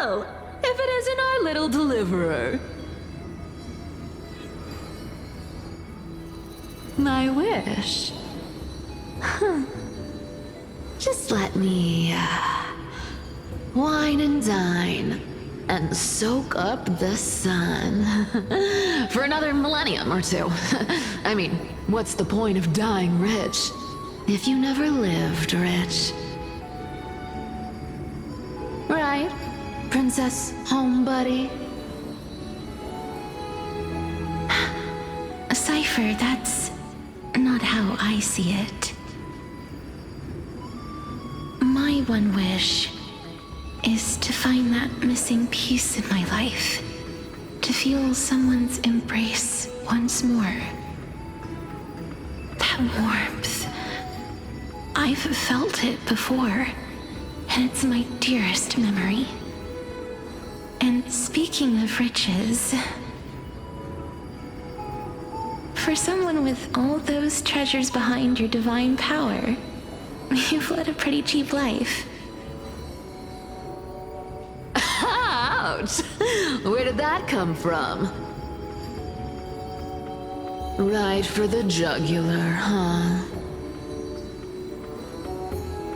Well, if it isn't our little deliverer. My wish. Just let me wine and dine and soak up the sun for another millennium or two. I mean, what's the point of dying rich if you never lived rich? Right, Princess Homebuddy? Cypher, that's not how I see it. My one wish is to find that missing piece in my life. To feel someone's embrace once more. That warmth. I've felt it before, and it's my dearest memory. And speaking of riches, for someone with all those treasures behind your divine power, you've led a pretty cheap life. Ouch! Where did that come from? Right for the jugular, huh?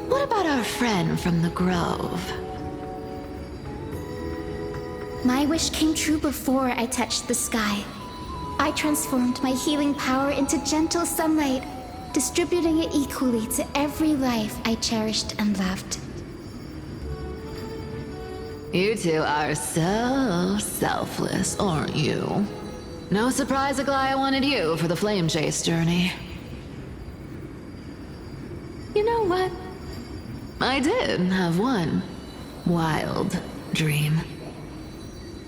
What about our friend from the Grove? My wish came true before I touched the sky. I transformed my healing power into gentle sunlight, distributing it equally to every life I cherished and loved. You two are so selfless, aren't you? No surprise Aglaya wanted you for the flame chase journey. You know what? I did have one wild dream.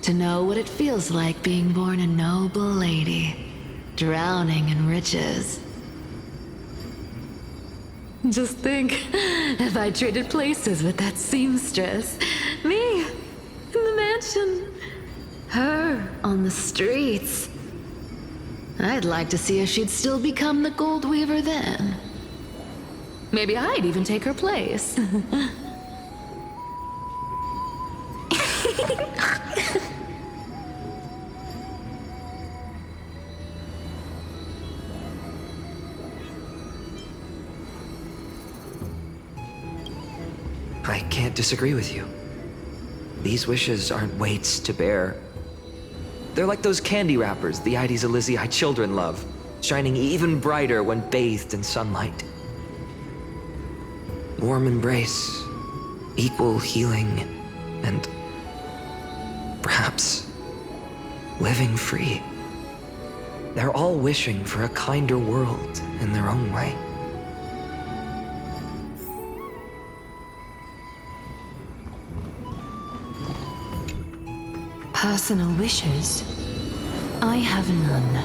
To know what it feels like being born a noble lady, drowning in riches. Just think, if I traded places with that seamstress, me in the mansion, her on the streets. I'd like to see if she'd still become the gold weaver then. Maybe I'd even take her place. I can't disagree with you. These wishes aren't weights to bear. They're like those candy wrappers the Ides Elysiae children love, shining even brighter when bathed in sunlight. Warm embrace, equal healing, and perhaps living free. They're all wishing for a kinder world in their own way. Personal wishes? I have none.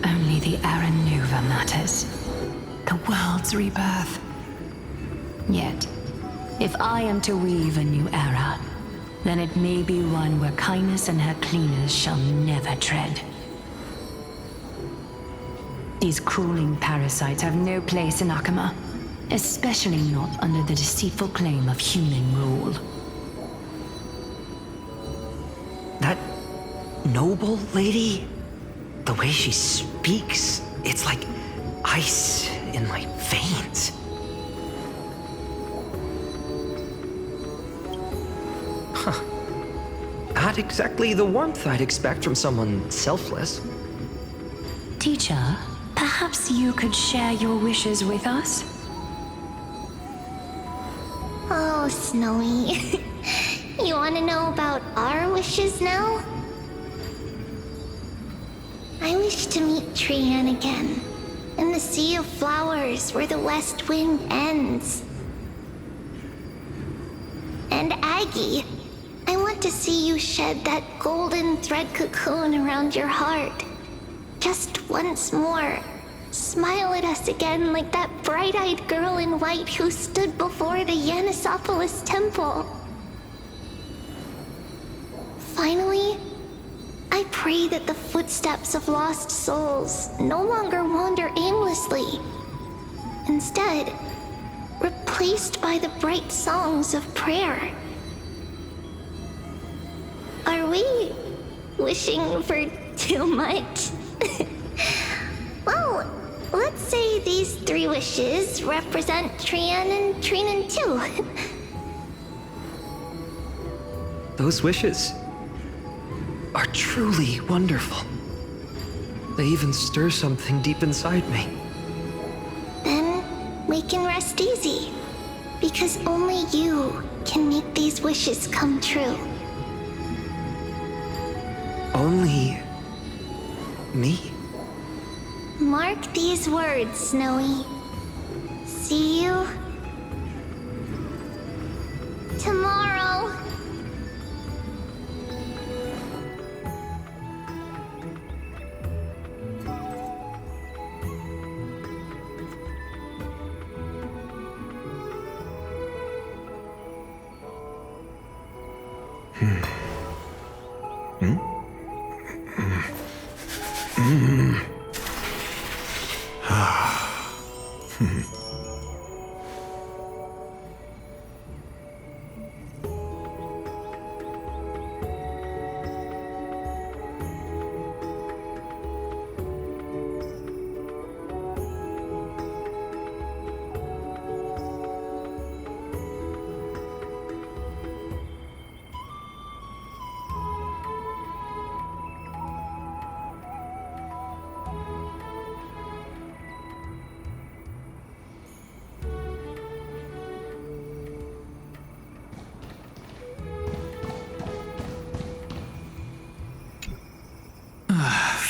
Only the Era Nuva matters. The world's rebirth. Yet, if I am to weave a new era, then it may be one where kindness and her cleaners shall never tread. These crawling parasites have no place in Akama, especially not under the deceitful claim of human rule. That noble lady, the way she speaks, it's like ice in my veins. Huh. Not exactly the warmth I'd expect from someone selfless. Teacher, perhaps you could share your wishes with us? Oh, Snowy. You want to know about our wishes now? I wish to meet Trian again, in the sea of flowers where the west wind ends. And Aggie, I want to see you shed that golden thread cocoon around your heart. Just once more. Smile at us again like that bright-eyed girl in white who stood before the Yanisopolis temple. Finally, I pray that the footsteps of lost souls no longer wander aimlessly. Instead, replaced by the bright songs of prayer. Are we wishing for too much? Well, let's say these 3 wishes represent Trian and Trinan too. Those wishes are truly wonderful. They even stir something deep inside me. Then we can rest easy. Because only you can make these wishes come true. Only me? Mark these words, Snowy. See you tomorrow.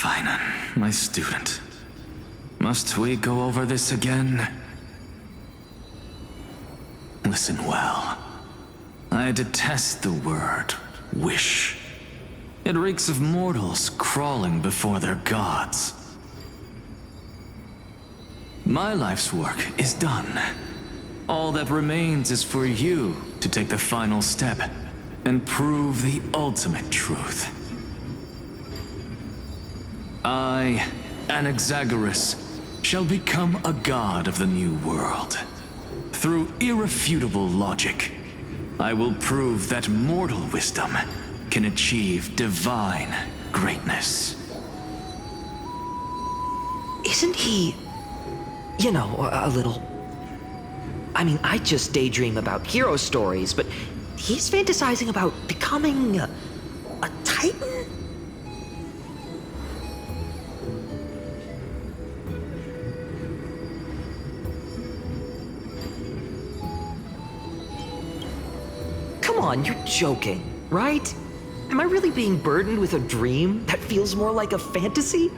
Finan, my student. Must we go over this again? Listen well. I detest the word wish. It reeks of mortals crawling before their gods. My life's work is done. All that remains is for you to take the final step and prove the ultimate truth. I, Anaxagoras, shall become a god of the new world. Through irrefutable logic, I will prove that mortal wisdom can achieve divine greatness. Isn't he, a little... I mean, I just daydream about hero stories, but he's fantasizing about becoming a titan? Come on, you're joking, right? Am I really being burdened with a dream that feels more like a fantasy?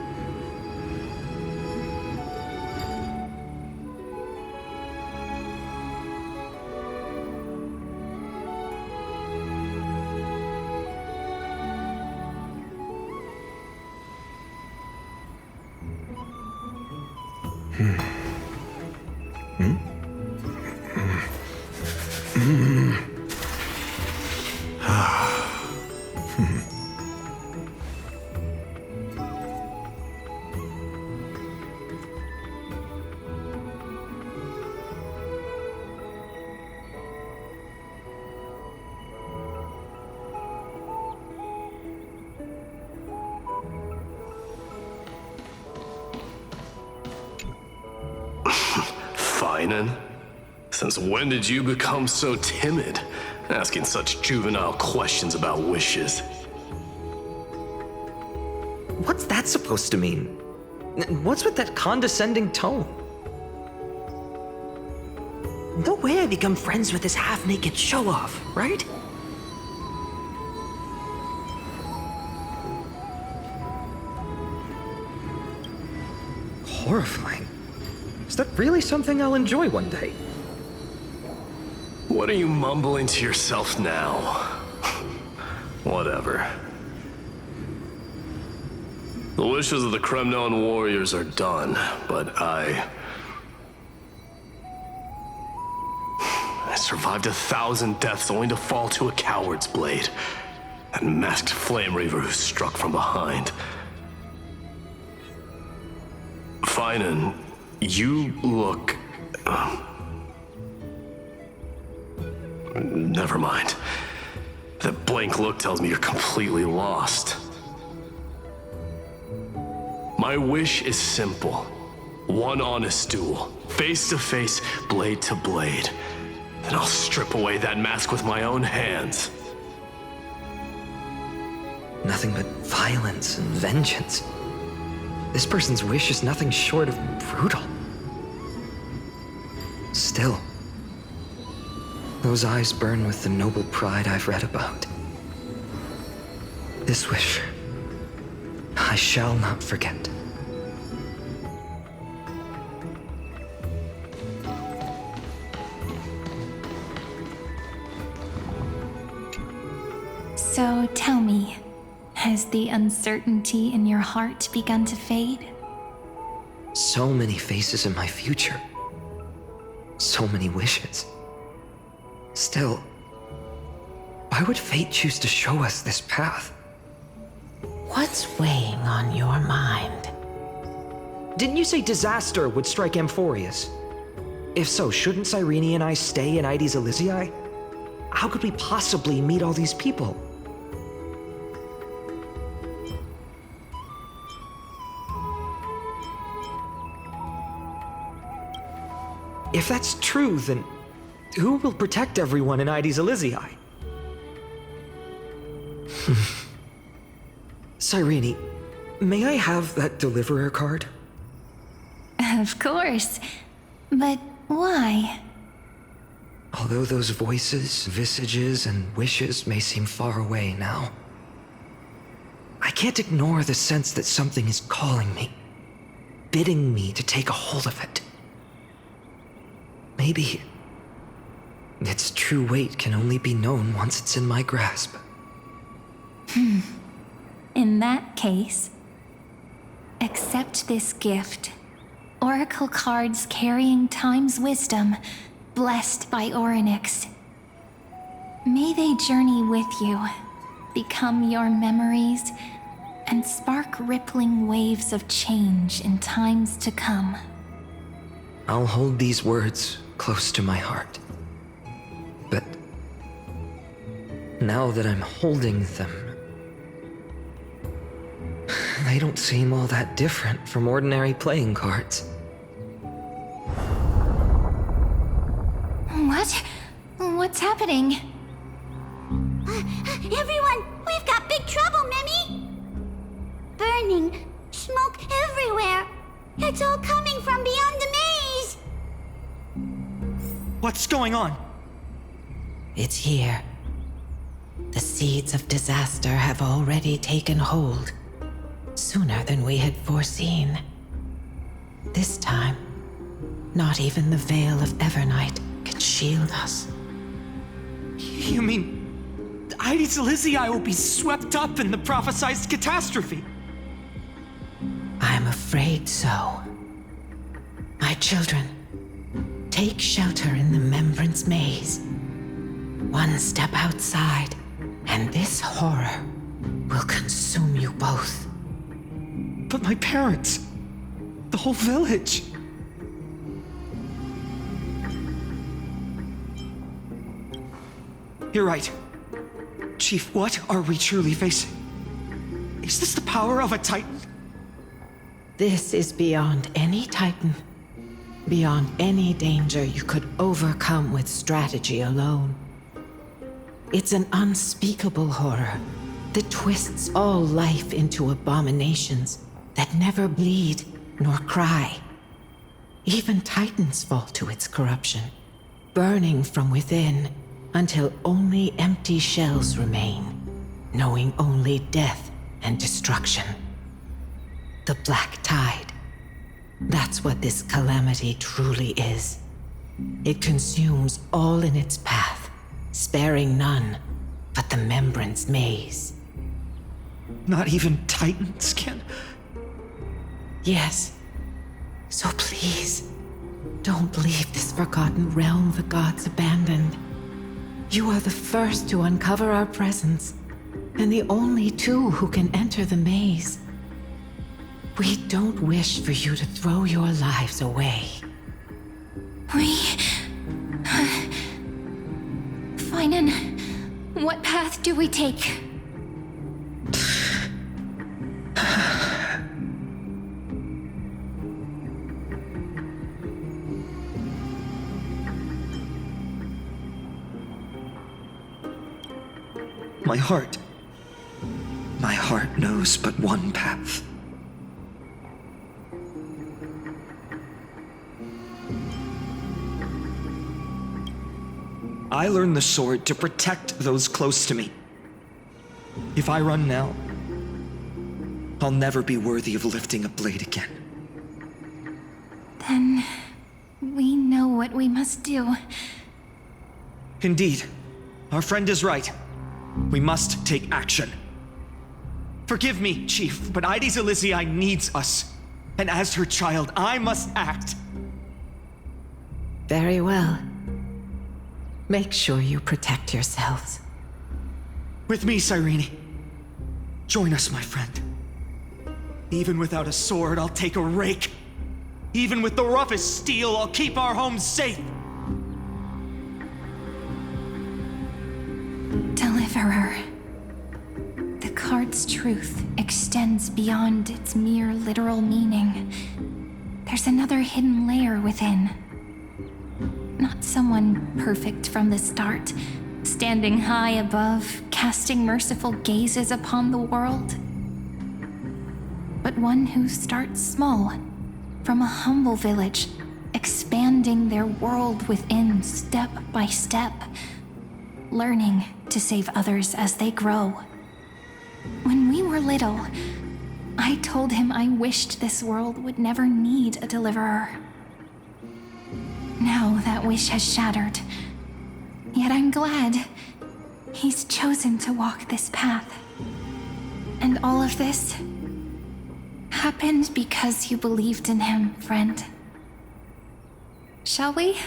Finan? Since when did you become so timid, asking such juvenile questions about wishes? What's that supposed to mean? What's with that condescending tone? No way I become friends with this half-naked show-off, right? Horrifying. Is that really something I'll enjoy one day? What are you mumbling to yourself now? Whatever. The wishes of the Kremnon warriors are done, but I survived 1,000 deaths only to fall to a coward's blade. That masked flame reaver who struck from behind. Finan, you look... Never mind. That blank look tells me you're completely lost. My wish is simple. One honest duel, face to face, blade to blade. Then I'll strip away that mask with my own hands. Nothing but violence and vengeance. This person's wish is nothing short of brutal. Still, those eyes burn with the noble pride I've read about. This wish, I shall not forget. So tell me, has the uncertainty in your heart begun to fade? So many faces in my future. So many wishes. Still, why would fate choose to show us this path? What's weighing on your mind? Didn't you say disaster would strike Amphorius? If so, shouldn't Cyrene and I stay in Ides Elysiae? How could we possibly meet all these people? If that's true, then who will protect everyone in Ides Elysiae? Cyrene, may I have that deliverer card? Of course. But why? Although those voices, visages, and wishes may seem far away now, I can't ignore the sense that something is calling me, bidding me to take a hold of it. Maybe its true weight can only be known once it's in my grasp. In that case, accept this gift. Oracle cards carrying time's wisdom, blessed by Orynyx. May they journey with you, become your memories, and spark rippling waves of change in times to come. I'll hold these words close to my heart. But now that I'm holding them, they don't seem all that different from ordinary playing cards. What? What's happening? Everyone, we've got big trouble, Mimi! Burning, smoke everywhere. It's all coming from beyond the maze. What's going on? It's here. The seeds of disaster have already taken hold, sooner than we had foreseen. This time, not even the veil of Evernight can shield us. You mean Ides Elysiae will be swept up in the prophesized catastrophe? I'm afraid so. My children, take shelter in the Membrance Maze. One step outside, and this horror will consume you both. But my parents, the whole village. You're right. Chief, what are we truly facing? Is this the power of a Titan? This is beyond any Titan. Beyond any danger you could overcome with strategy alone. It's an unspeakable horror that twists all life into abominations that never bleed nor cry. Even Titans fall to its corruption, burning from within until only empty shells remain, knowing only death and destruction. The Black Tide. That's what this calamity truly is. It consumes all in its path, sparing none but the Membrance Maze. Not even Titans can... Yes. So please, don't leave this forgotten realm the gods abandoned. You are the first to uncover our presence, and the only two who can enter the maze. We don't wish for you to throw your lives away. Finan, What path do we take? My heart knows but one path. I learned the sword to protect those close to me. If I run now, I'll never be worthy of lifting a blade again. Then we know what we must do. Indeed, our friend is right. We must take action. Forgive me, Chief, but Ides Elysiae needs us. And as her child, I must act. Very well. Make sure you protect yourselves. With me, Cyrene. Join us, my friend. Even without a sword, I'll take a rake. Even with the roughest steel, I'll keep our home safe. Deliverer. The card's truth extends beyond its mere literal meaning. There's another hidden layer within. Not someone perfect from the start, standing high above, casting merciful gazes upon the world. But one who starts small, from a humble village, expanding their world within step by step, learning to save others as they grow. When we were little, I told him I wished this world would never need a deliverer. Now that wish has shattered. Yet I'm glad he's chosen to walk this path. And all of this happened because you believed in him, friend. Shall we?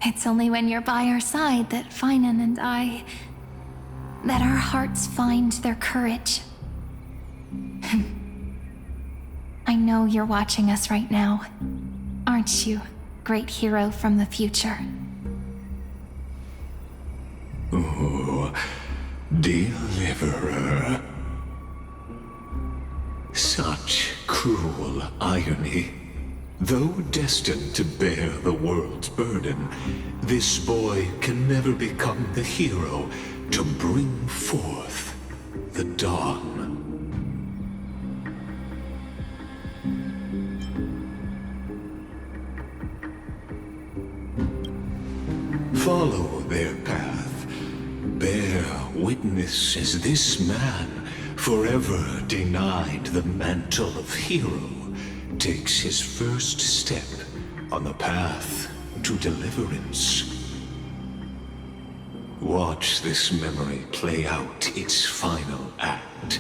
It's only when you're by our side that Finan and that our hearts find their courage. I know you're watching us right now, aren't you, great hero from the future? Oh, deliverer. Such cruel irony. Though destined to bear the world's burden, this boy can never become the hero to bring forth the dawn. Follow their path. Bear witness as this man, forever denied the mantle of hero, takes his first step on the path to deliverance. Watch this memory play out its final act.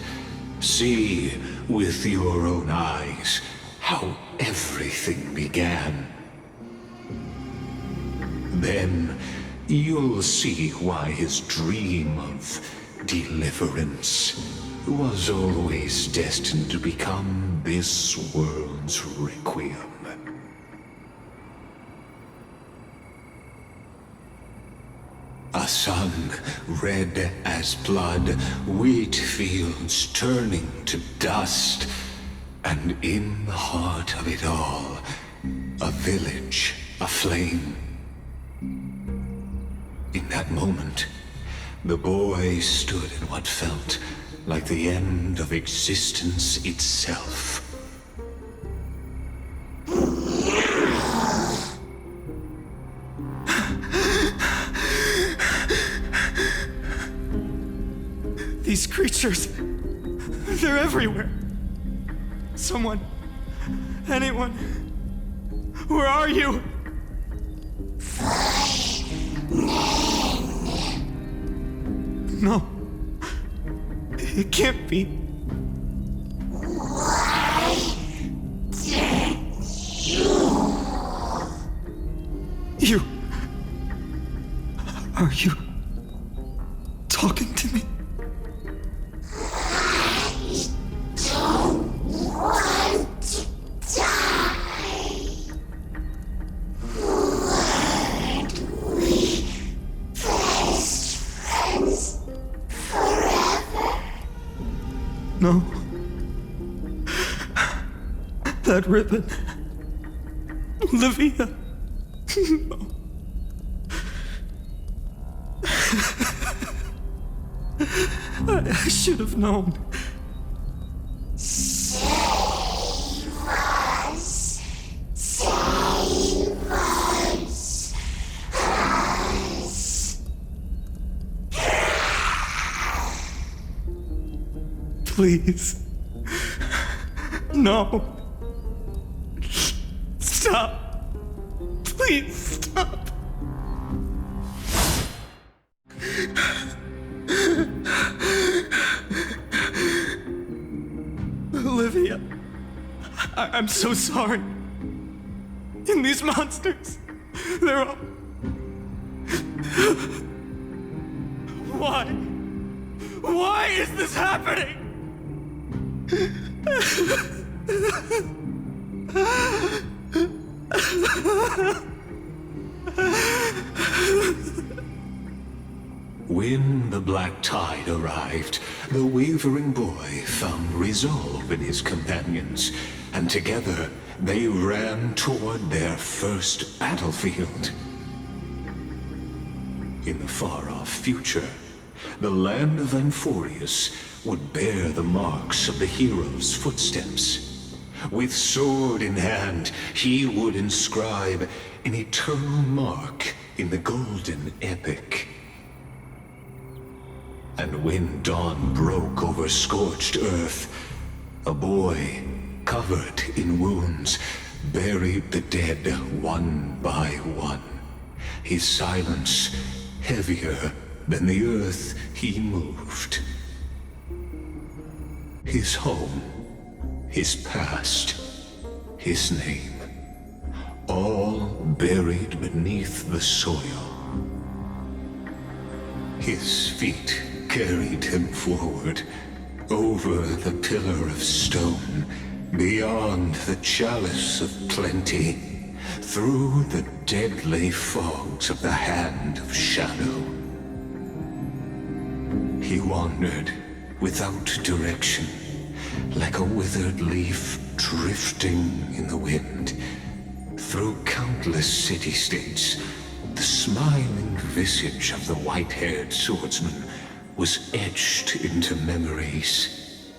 See with your own eyes how everything began. Then you'll see why his dream of deliverance was always destined to become this world's requiem. A sun red as blood, wheat fields turning to dust, and in the heart of it all, a village aflame. In that moment, the boy stood in what felt like the end of existence itself. These creatures, they're everywhere. Someone, anyone, where are you? No, it can't be. You, are you talking to me? Friends. No. That ribbon. Olivia. No. I should have known. Please. No. Stop. Please stop. Olivia, I'm so sorry. And these monsters, they're all... Why? Why is this happening? When the black tide arrived, the wavering boy found resolve in his companions, and together they ran toward their first battlefield. In the far-off future, the land of Anforius would bear the marks of the hero's footsteps. With sword in hand, he would inscribe an eternal mark in the golden epic. And when dawn broke over scorched earth, a boy, covered in wounds, buried the dead one by one. His silence heavier than the earth he moved. His home, his past, his name, all buried beneath the soil. His feet carried him forward, over the pillar of stone, beyond the chalice of plenty, through the deadly fogs of the hand of shadow. He wandered without direction, like a withered leaf drifting in the wind, through countless city-states. The smiling visage of the white-haired swordsman was etched into memories.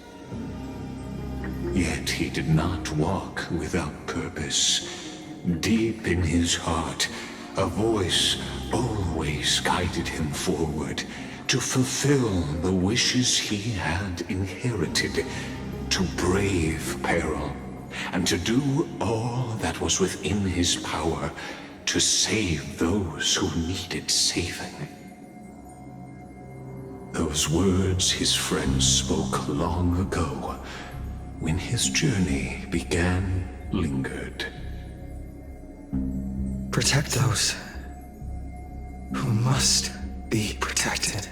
Yet he did not walk without purpose. Deep in his heart, a voice always guided him forward to fulfill the wishes he had inherited, to brave peril, and to do all that was within his power to save those who needed saving. Those words his friends spoke long ago, when his journey began, lingered. Protect those who must be protected.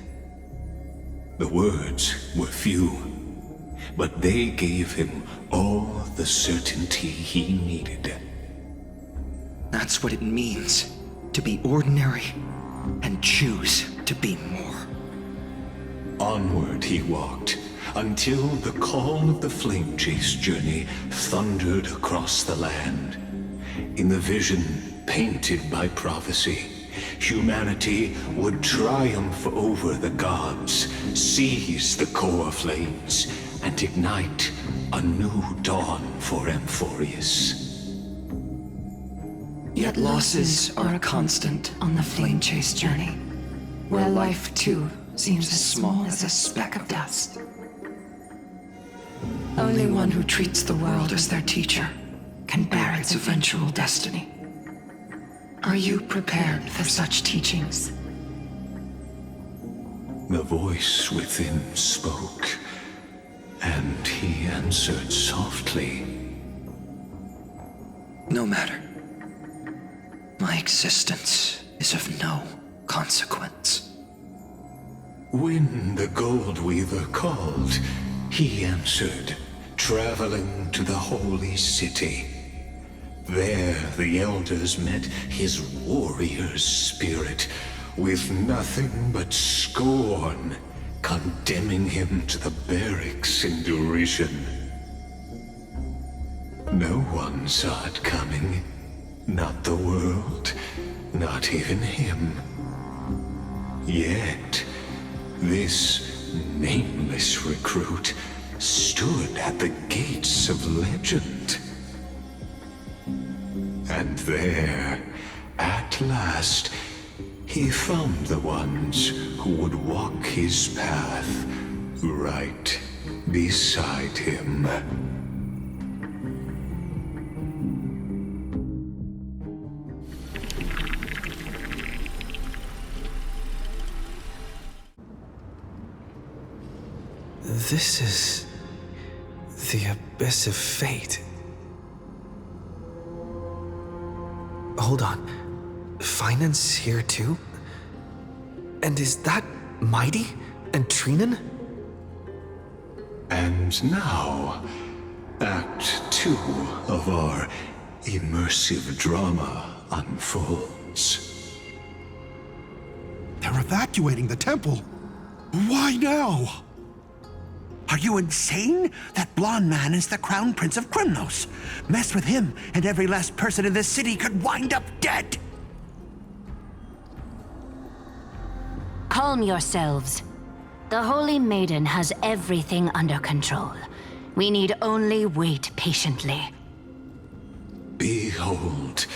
The words were few, but they gave him all the certainty he needed. That's what it means to be ordinary and choose to be more. Onward he walked, until the call of the flame chase journey thundered across the land. In the vision painted by prophecy, humanity would triumph over the gods, seize the core flames, and ignite a new dawn for Amphorius. Yet losses are a constant on the flame chase journey, where life too seems as small as a speck of dust. Only one who treats the world as their teacher can bear its eventual destiny. Are you prepared for such teachings? The voice within spoke, and he answered softly. No matter. My existence is of no consequence. When the Gold Weaver called, he answered, traveling to the holy city. There the elders met his warrior's spirit, with nothing but scorn condemning him to the barracks in derision. No one saw it coming. Not the world, not even him. Yet, this nameless recruit stood at the gates of legend. And there, at last, he found the ones who would walk his path right beside him. This is the abyss of fate. Hold on. Finance here too? And is that Mighty and Trinan? And now, Act 2 of our immersive drama unfolds. They're evacuating the temple. Why now? Are you insane? That blonde man is the Crown Prince of Krymnos. Mess with him, and every last person in this city could wind up dead. Calm yourselves. The Holy Maiden has everything under control. We need only wait patiently. Behold,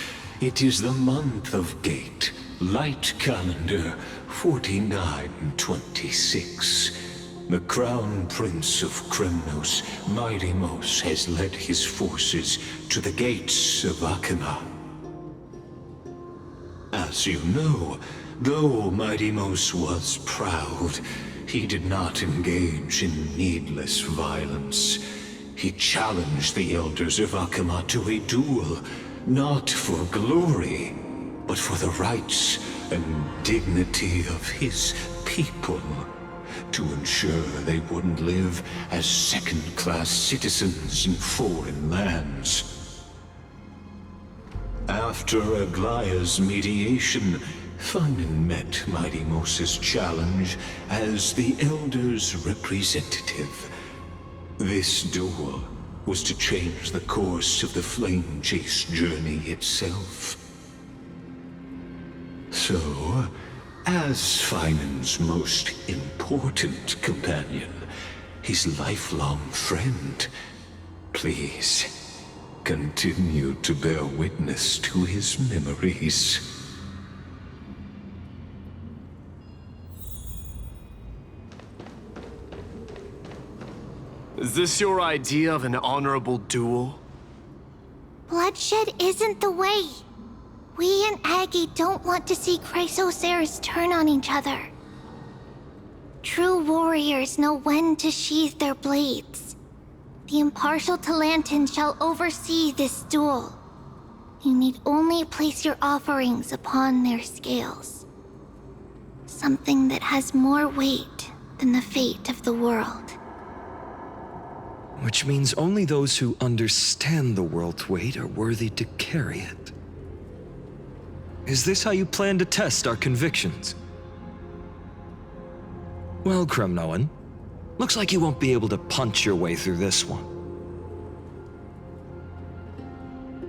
it is the month of Gate, Light Calendar 4926. The Crown Prince of Krymnos, Mighty Mos, has led his forces to the gates of Akima. As you know, though Mighty Mos was proud, he did not engage in needless violence. He challenged the elders of Akima to a duel, not for glory, but for the rights and dignity of his people, to ensure they wouldn't live as second-class citizens in foreign lands. After Aglaya's mediation, Finan met Mighty Mos's challenge as the Elder's representative. This duel was to change the course of the Flame Chase journey itself. So, as Finan's most important companion, his lifelong friend, please continue to bear witness to his memories. Is this your idea of an honorable duel? Bloodshed isn't the way. We and Aggie don't want to see Chrysoceres turn on each other. True warriors know when to sheathe their blades. The impartial Talantan shall oversee this duel. You need only place your offerings upon their scales. Something that has more weight than the fate of the world. Which means only those who understand the world's weight are worthy to carry it. Is this how you plan to test our convictions? Well, Kremnoan, looks like you won't be able to punch your way through this one.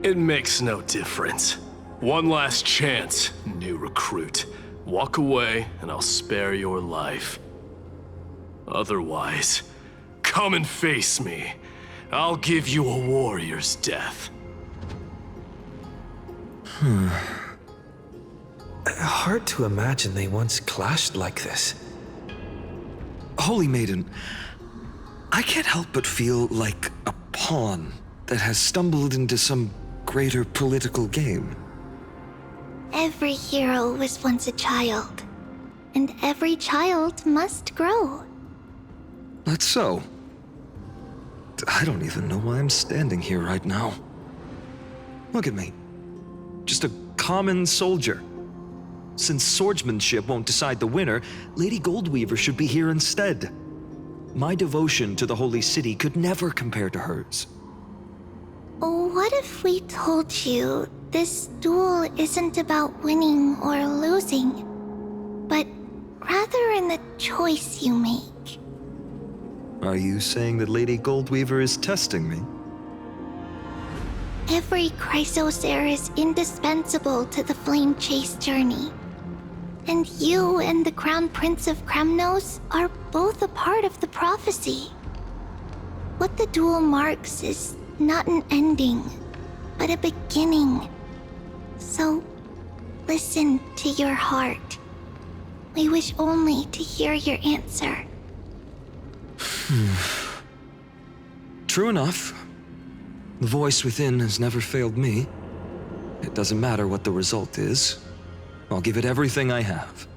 It makes no difference. One last chance, new recruit. Walk away, and I'll spare your life. Otherwise, come and face me. I'll give you a warrior's death. Hard to imagine they once clashed like this. Holy Maiden, I can't help but feel like a pawn that has stumbled into some greater political game. Every hero was once a child, and every child must grow. That's so. I don't even know why I'm standing here right now. Look at me. Just a common soldier. Since swordsmanship won't decide the winner, Lady Goldweaver should be here instead. My devotion to the Holy City could never compare to hers. What if we told you this duel isn't about winning or losing, but rather in the choice you make. Are you saying that Lady Goldweaver is testing me? Every Chrysosaur is indispensable to the Flame Chase journey. And you and the Crown Prince of Kremnos are both a part of the prophecy. What the duel marks is not an ending, but a beginning. So, listen to your heart. We wish only to hear your answer. True enough. The voice within has never failed me. It doesn't matter what the result is. I'll give it everything I have.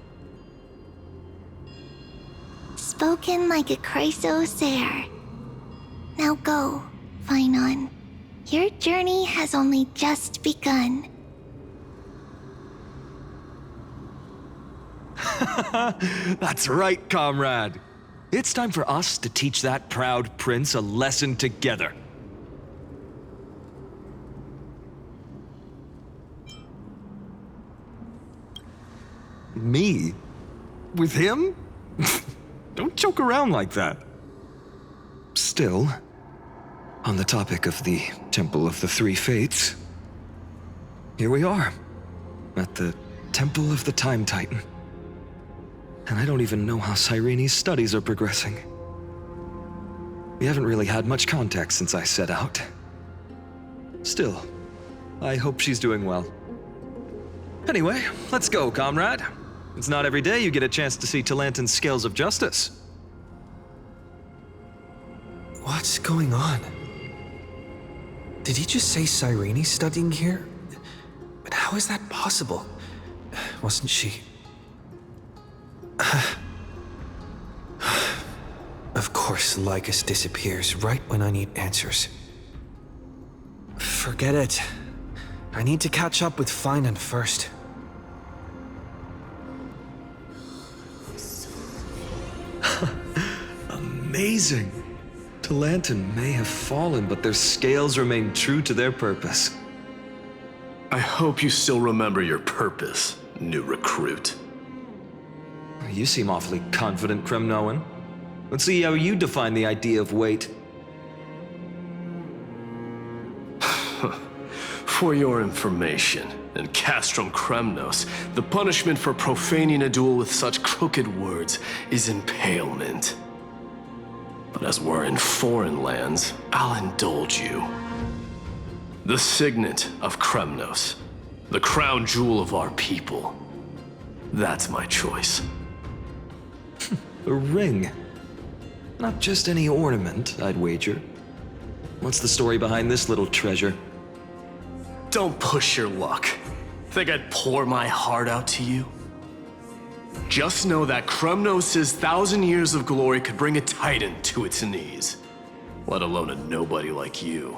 Spoken like a Chrysosaur. Now go, Phainon. Your journey has only just begun. That's right, comrade. It's time for us to teach that proud prince a lesson together. Me? With him? Don't joke around like that. Still, on the topic of the Temple of the Three Fates, here we are, at the Temple of the Time Titan. And I don't even know how Cyrene's studies are progressing. We haven't really had much contact since I set out. Still, I hope she's doing well. Anyway, let's go, comrade. It's not every day you get a chance to see Talantin's scales of justice. What's going on? Did he just say Cyrene's studying here? But how is that possible? Wasn't she... Of course, Lycus disappears right when I need answers. Forget it. I need to catch up with Phainon first. Amazing! Talantin may have fallen, but their scales remain true to their purpose. I hope you still remember your purpose, new recruit. You seem awfully confident, Kremnoan. Let's see how you define the idea of weight. For your information, in Castrum Kremnos, the punishment for profaning a duel with such crooked words is impalement. But as we're in foreign lands, I'll indulge you. The signet of Kremnos, the crown jewel of our people. That's my choice. A ring. Not just any ornament, I'd wager. What's the story behind this little treasure? Don't push your luck. Think I'd pour my heart out to you? Just know that Kremnos' 1,000 years of glory could bring a titan to its knees, let alone a nobody like you.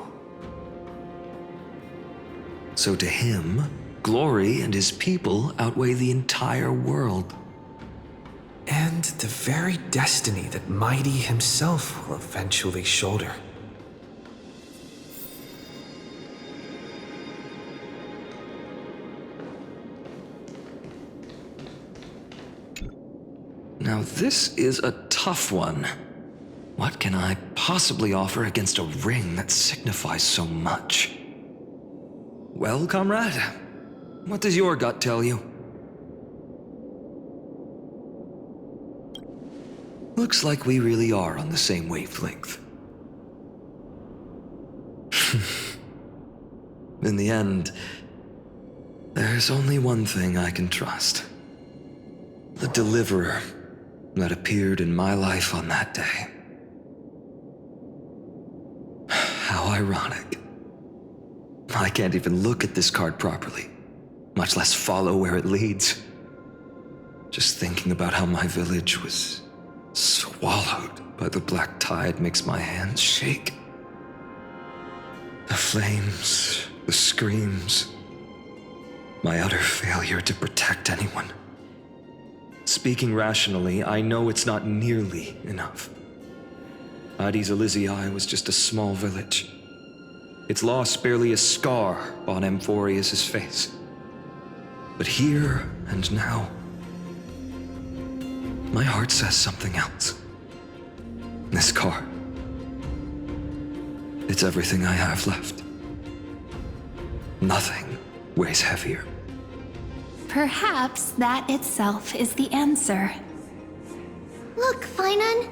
So to him, glory and his people outweigh the entire world. And the very destiny that Mighty himself will eventually shoulder. Now this is a tough one. What can I possibly offer against a ring that signifies so much? Well, comrade, what does your gut tell you? Looks like we really are on the same wavelength. In the end, there's only one thing I can trust. The deliverer that appeared in my life on that day. How ironic. I can't even look at this card properly, much less follow where it leads. Just thinking about how my village was swallowed by the black tide makes my hands shake. The flames, the screams, my utter failure to protect anyone. Speaking rationally, I know it's not nearly enough. Addis Elysiae was just a small village. Its loss barely a scar on Amphorius' face. But here and now, My heart says something else. This car. It's everything I have left. Nothing weighs heavier. Perhaps that itself is the answer. Look, Finan.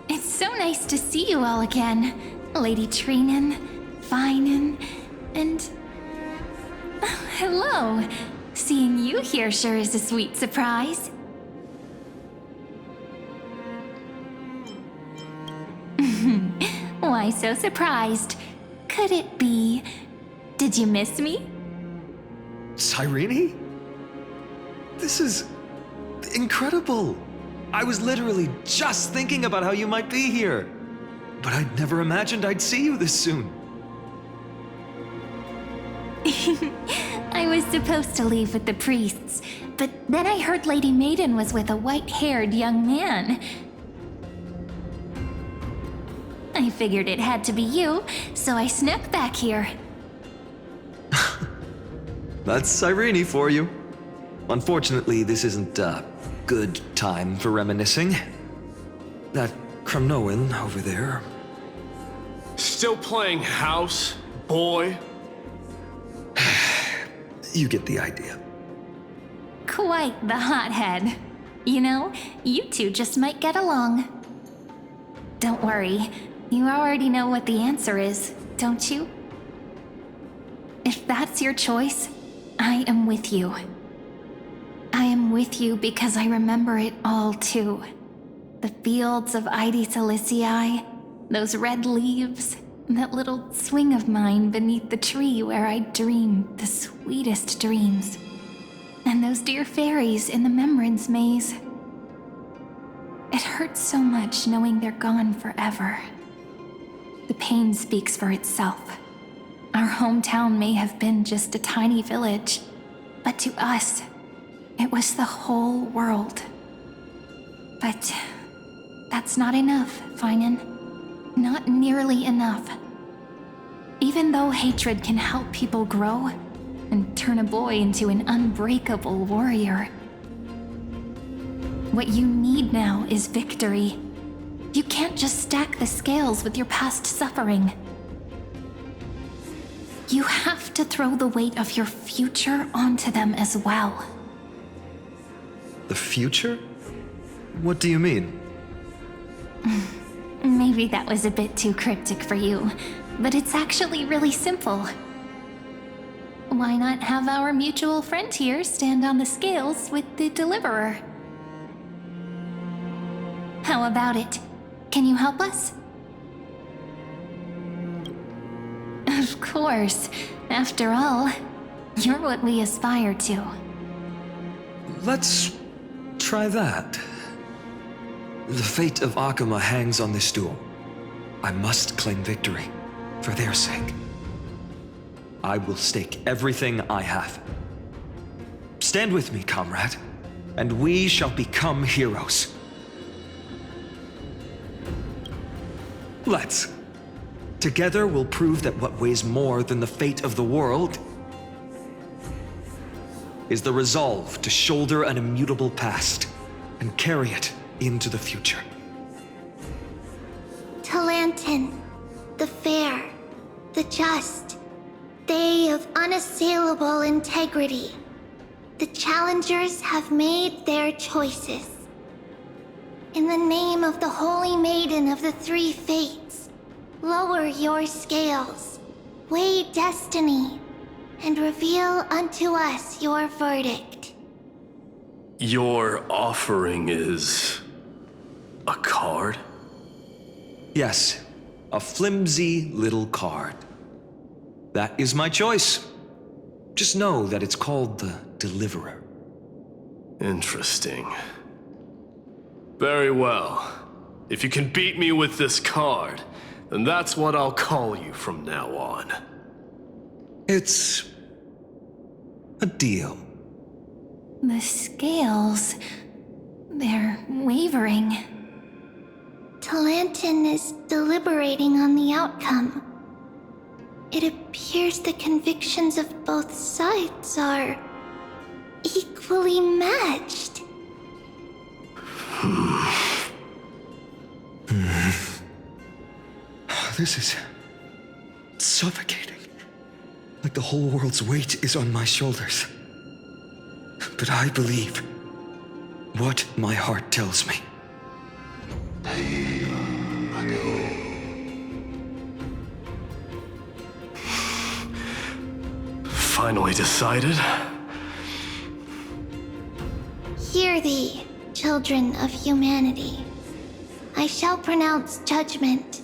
It's so nice to see you all again. Lady Trinan, Finan, and... hello. Seeing you here sure is a sweet surprise. Why so surprised? Could it be... Did you miss me? Cyrene? This is incredible. I was literally just thinking about how you might be here. But I'd never imagined I'd see you this soon. I was supposed to leave with the priests, but then I heard Lady Maiden was with a white-haired young man. I figured it had to be you, so I snuck back here. That's Cyrene for you. Unfortunately, this isn't a good time for reminiscing. That Kremnoan over there. Still playing house, boy? You get the idea. Quite the hothead. You know, you two just might get along. Don't worry, you already know what the answer is, don't you? If that's your choice, I am with you. I am with you because I remember it all too. The fields of Ide Silicii, those red leaves, that little swing of mine beneath the tree where I dreamed the sweetest dreams. And those dear fairies in the Memorance maze. It hurts so much knowing they're gone forever. The pain speaks for itself. Our hometown may have been just a tiny village, but to us, it was the whole world. But that's not enough, Finan. Not nearly enough. Even though hatred can help people grow and turn a boy into an unbreakable warrior, what you need now is victory. You can't just stack the scales with your past suffering. You have to throw the weight of your future onto them as well. The future? What do you mean? Maybe that was a bit too cryptic for you, but it's actually really simple. Why not have our mutual friend here stand on the scales with the deliverer? How about it? Can you help us? Of course. After all, you're what we aspire to. Let's try that. The fate of Akama hangs on this duel. I must claim victory, for their sake. I will stake everything I have. Stand with me, comrade, and we shall become heroes. Let's. Together we'll prove that what weighs more than the fate of the world is the resolve to shoulder an immutable past and carry it into the future. Talantin, the fair, the just, they of unassailable integrity. The challengers have made their choices. In the name of the Holy Maiden of the Three Fates, lower your scales, weigh destiny, and reveal unto us your verdict. Your offering is... a card? Yes, a flimsy little card. That is my choice. Just know that it's called the Deliverer. Interesting. Very well. If you can beat me with this card, then that's what I'll call you from now on. It's a deal. The scales... they're wavering. Talantin is deliberating on the outcome. It appears the convictions of both sides are equally matched. This is suffocating. Like the whole world's weight is on my shoulders. But I believe what my heart tells me. Finally decided? Hear thee, children of humanity. I shall pronounce judgment,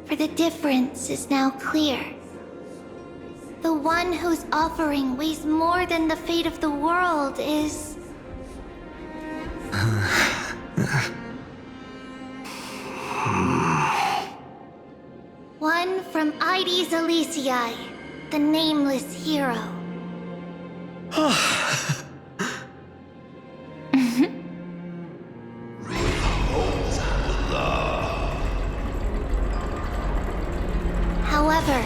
for the difference is now clear. The one whose offering weighs more than the fate of the world is... one from Ides Elysiae, the nameless hero. However,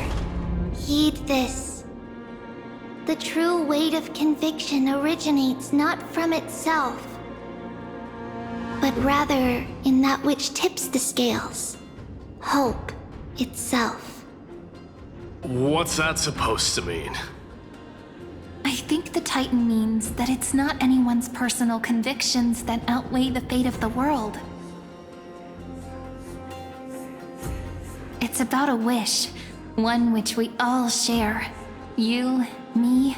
heed this. The true weight of conviction originates not from itself, but rather in that which tips the scales. Hope itself. What's that supposed to mean? I think the Titan means that it's not anyone's personal convictions that outweigh the fate of the world. It's about a wish, one which we all share. You, me,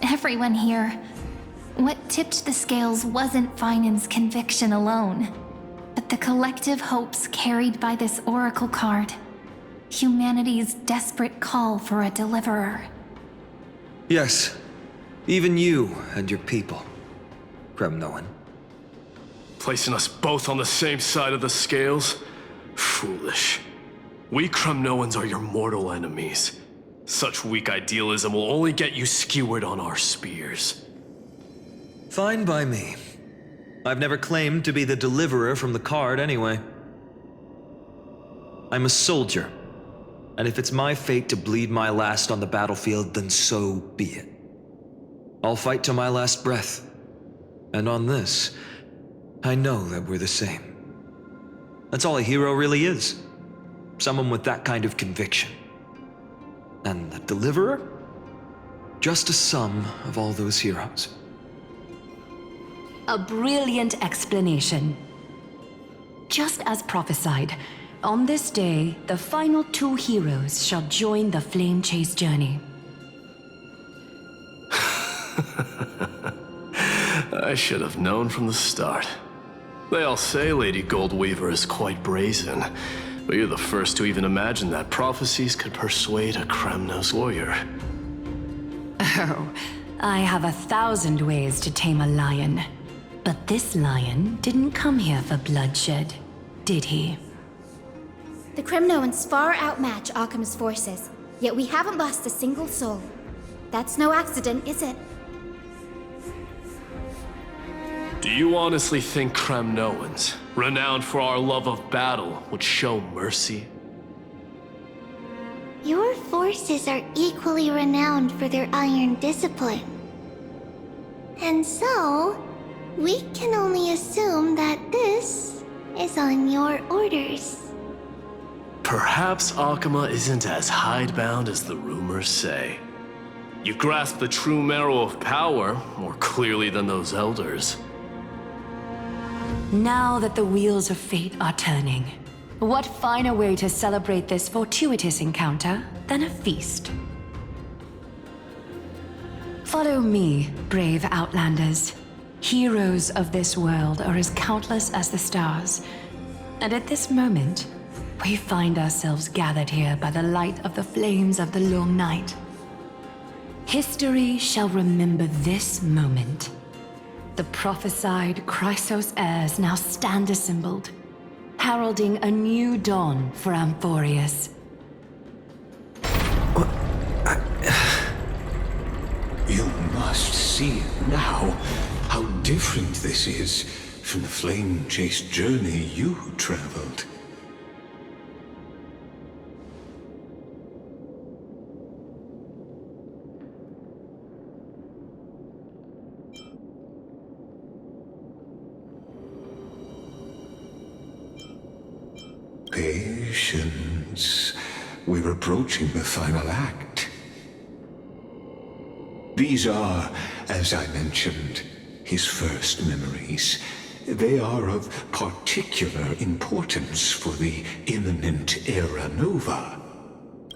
everyone here. What tipped the scales wasn't Finan's conviction alone, but the collective hopes carried by this oracle card. Humanity's desperate call for a deliverer. Yes, even you and your people, Kremnoan. Placing us both on the same side of the scales? Foolish. We Kremnoans are your mortal enemies. Such weak idealism will only get you skewered on our spears. Fine by me. I've never claimed to be the deliverer from the card anyway. I'm a soldier, and if it's my fate to bleed my last on the battlefield, then so be it. I'll fight till my last breath. And on this, I know that we're the same. That's all a hero really is. Someone with that kind of conviction. And the deliverer? Just a sum of all those heroes. A brilliant explanation. Just as prophesied, on this day, the final two heroes shall join the flame chase journey. I should have known from the start. They all say Lady Goldweaver is quite brazen, but you're the first to even imagine that prophecies could persuade a Kremnos warrior. Oh, I have 1,000 ways to tame a lion. But this lion didn't come here for bloodshed, did he? The Kremnoans far outmatch Arkham's forces, yet we haven't lost a single soul. That's no accident, is it? Do you honestly think Kremnoans, renowned for our love of battle, would show mercy? Your forces are equally renowned for their iron discipline. And so, we can only assume that this is on your orders. Perhaps Akama isn't as hidebound as the rumors say. You grasp the true marrow of power more clearly than those elders. Now that the wheels of fate are turning, what finer way to celebrate this fortuitous encounter than a feast? Follow me, brave Outlanders. Heroes of this world are as countless as the stars, and at this moment, we find ourselves gathered here by the light of the flames of the long night. History shall remember this moment. The prophesied Chrysos heirs now stand assembled, heralding a new dawn for Amphorius. You must see now how different this is from the flame-chased journey you traveled. Patience. We're approaching the final act. These are, as I mentioned, his first memories. They are of particular importance for the imminent era nova,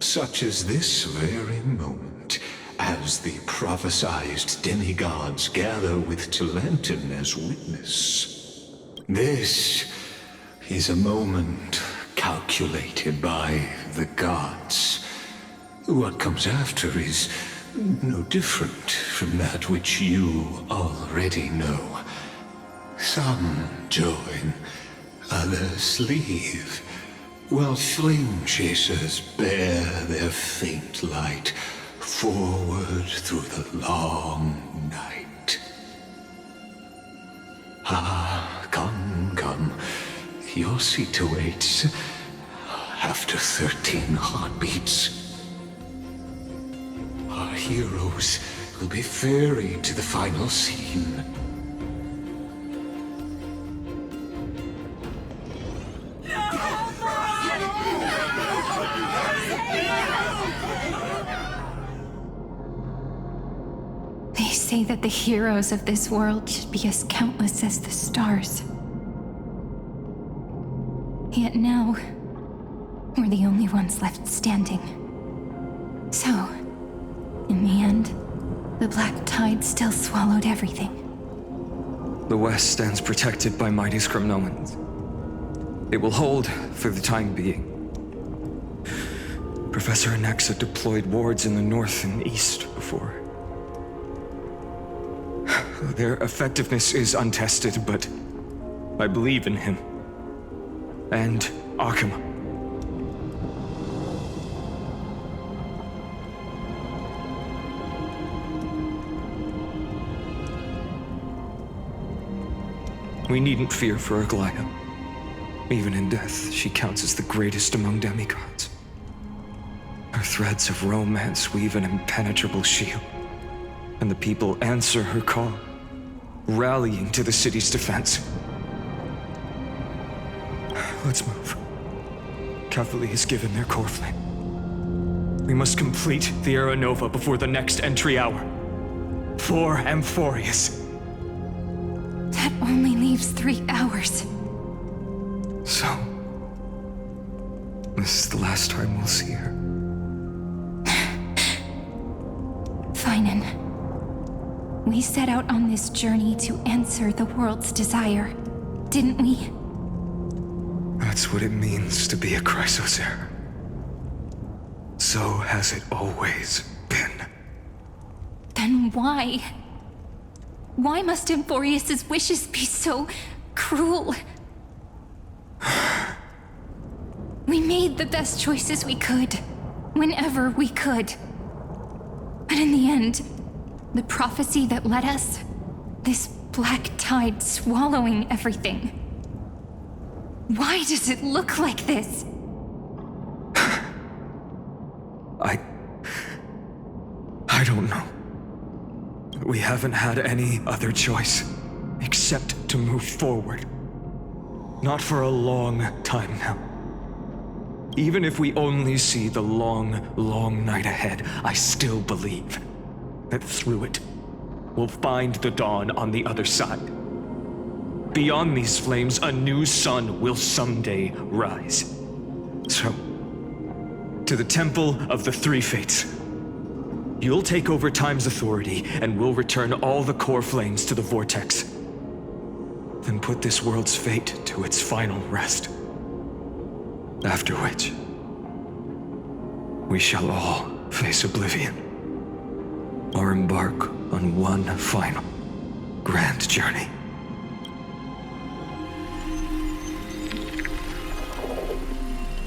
such as this very moment, as the prophesized demigods gather with Talantin as witness. This is a moment calculated by the gods. What comes after is no different from that which you already know. Some join, others leave, while flame chasers bear their faint light forward through the long night. Ah, come. Your seat awaits. After 13 heartbeats, our heroes will be ferried to the final scene. They say that the heroes of this world should be as countless as the stars. Yet now, we're the only ones left standing. So, in the end, the black tide still swallowed everything. The West stands protected by mighty Skrymnoans. It will hold for the time being. Professor Anexa deployed wards in the north and east before. Their effectiveness is untested, but I believe in him. And Akuma. We needn't fear for Aglaya. Even in death, she counts as the greatest among demigods. Her threads of romance weave an impenetrable shield, and the people answer her call, rallying to the city's defense. Let's move. Cavalry has given their core flame. We must complete the Era Nova before the next entry hour. For Amphorius. That only leaves 3 hours. So, this is the last time we'll see her. Finan, we set out on this journey to answer the world's desire, didn't we? That's what it means to be a Chrysosaur. So has it always been. Then why? Why must Amphorius' wishes be so cruel? We made the best choices we could, whenever we could. But in the end, the prophecy that led us, this black tide swallowing everything. Why does it look like this? I don't know. We haven't had any other choice, except to move forward. Not for a long time now. Even if we only see the long, long night ahead, I still believe that through it, we'll find the dawn on the other side. Beyond these flames, a new sun will someday rise. So, to the Temple of the Three Fates. You'll take over Time's authority, and we'll return all the core flames to the Vortex. Then put this world's fate to its final rest. After which, we shall all face oblivion, or embark on one final grand journey.